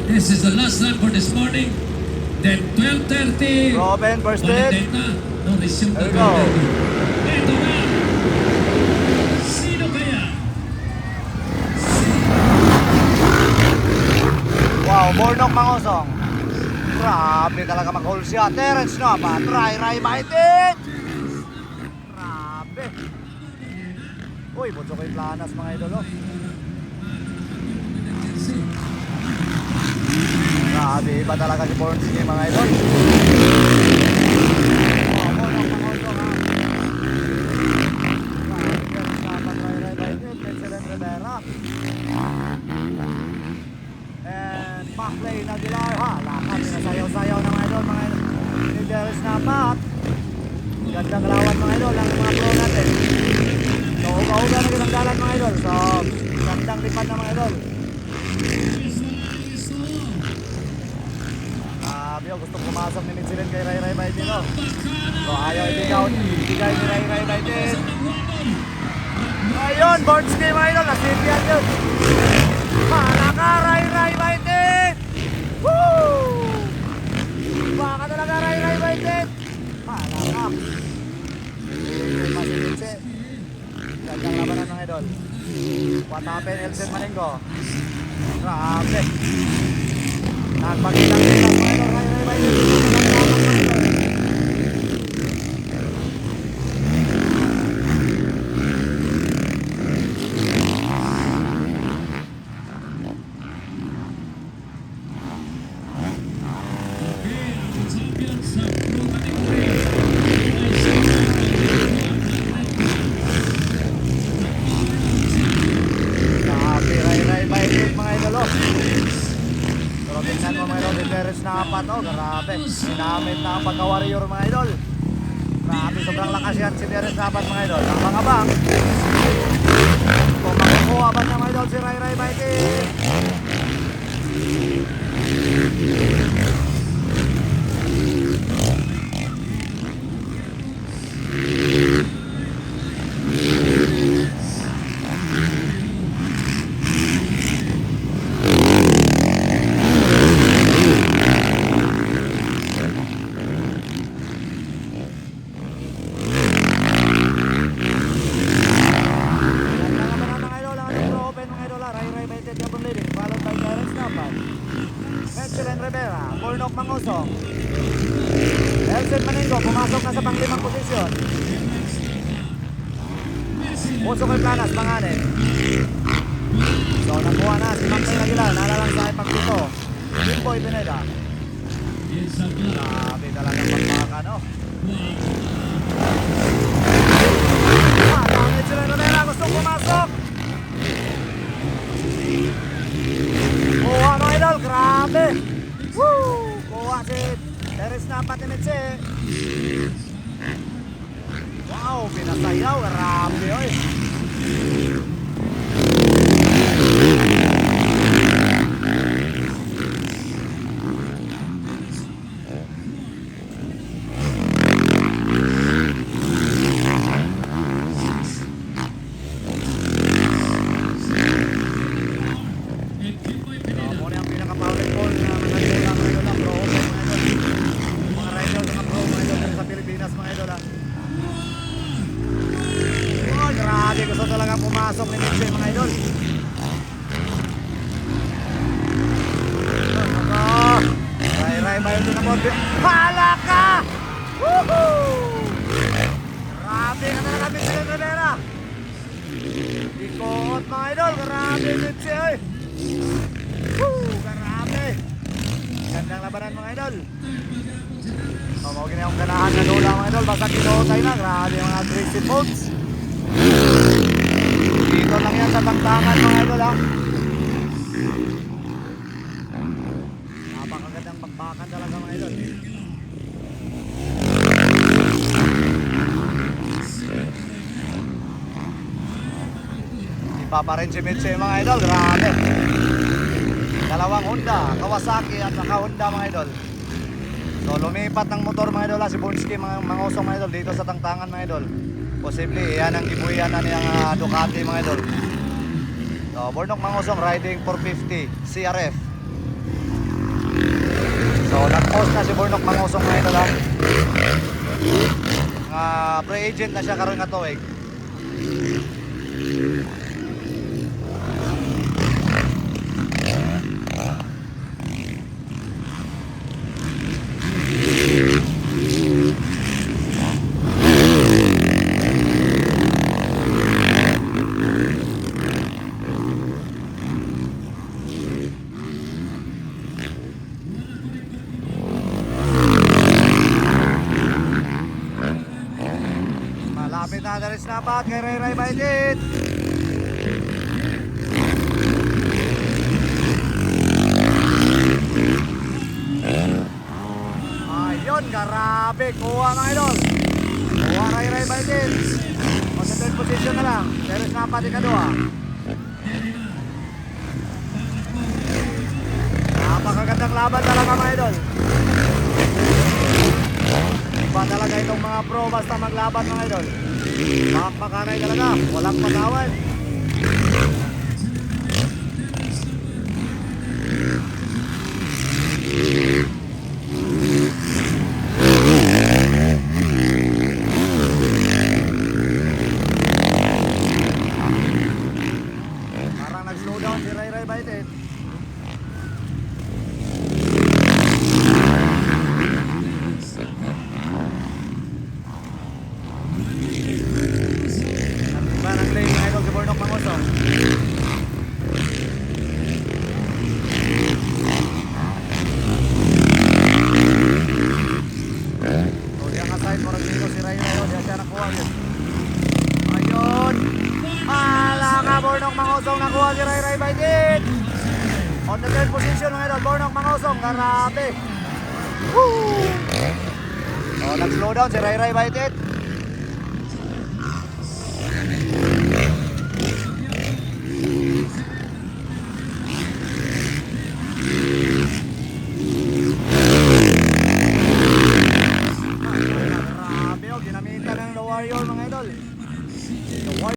This is the last run for this morning. Then 12:30. Robin, first hit. Balik na. No, resume There na we go. 12:30. Ito na. Sino kaya? Wow, Bornok Mangosong. Grabe talaga mag-hold siya. Terence Napa, try baitin. Grabe. Uy, butso ko yung planas mga idol. Oh. Grabe, iba talaga si Bornski mga idol. Wow, Bornok Mangosong ha. Grabe, Terence Napa, try baitin. Excellent Rivera. And backplay na Gilar. Ha, lakas pinasayaw-sayaw ng mga idol, mga idol. Ni Terence Napa. Gandang lawan mga idol ang mga pro natin. So, uga-uga na rin ang dalan mga idol. So, gandang lipad na mga idol. Gustong pumasok ni Mitchell kay Ray Baitin. So, ayaw ibigay ni Ray Baitin. Ayun, Bornski mga idol. Nasitian yun. Malaka, Ray Baitin! Woo! Baka talaga Ray Baitin! Malaka! Masinitsi. Gandang labanan ng idol. What happened, Elsen Maninggo? Grabe! Nagpagkitang-kitang mga idol, Ray Baitin! Grabe, sinamit na ang pagka-warrior mga idol. Grabe, sobrang lakas yan si Terence Napat mga idol. Ang mga bang kung makakuha ba niya mga idol si Ray Baitin. Bornok Mangosong. Elsen Maninggo pumasok na sa pang-limang posisyon. Puso ko'y planas, panganin. So nakuha na si Mampay Aguilar. Nalalang sa ipag-pito. Jimboy Pineda. Grabe talagang pagpaka, no? Dangit sila Rivera. Gustong pumasok. Kuha no idol. Grabe. Woo! Kuha si Terence Napa Timitsi. Wow, pinasayaw. Grabe, oy. Gusto talaga pumasok ni Mitchell mga idol. Ray Baitin na bote. Halaka! Woohoo! Grabe ka talaga Mitchell Rivera. Ikot mga idol. Grabe Mitchell. Grabe. Gandang labanan mga idol. Huwag na yung ganahan na dola mga idol. Basta kinotay na. Grabe yung mga aggressive moves. Dito lang yan sa tangtangan mga idol ha. Napakagandang pagbakan talaga mga idol. Iba pa rin si Mitsi mga idol. Grabe. Dalawang Honda, Kawasaki at saka Honda mga idol. So lumipat ng motor mga idol ha. Si Bornski mga usong mga idol dito sa tangtangan mga idol. Posible, yan ang gibuyan na niyang Ducati mga idol. So, Bornok Mangosong riding 450 CRF. So, nag-post na si Bornok Mangusong mga idol ha. Free agent na siya karon nga tuig. Malapit na na rin snapat kay Ray Ray Baitit. Ayun, grabe. Kuha mga idol. Kuha Ray Ray Baitit. O sa 10th position na lang. Pero snapat ikadua. Napakagandang laban talaga mga idol. Iba talaga itong mga pro basta maglaban mga idol. Makakakanay talaga, walang patawan. Parang nag-slow down si Ray Ray Baitit. Nag-play ng idol si Bornok Mangusong. So diyan ka side, parang dito si Ray Ray. Diyan siya nakuha yun. Ayun. Ala ka, Bornok Mangusong nakuha si Ray Ray Baitit. On the 10th position mga idol, Bornok Mangusong. Grabe. Woo! So nag-slow down si Ray Ray Baitit.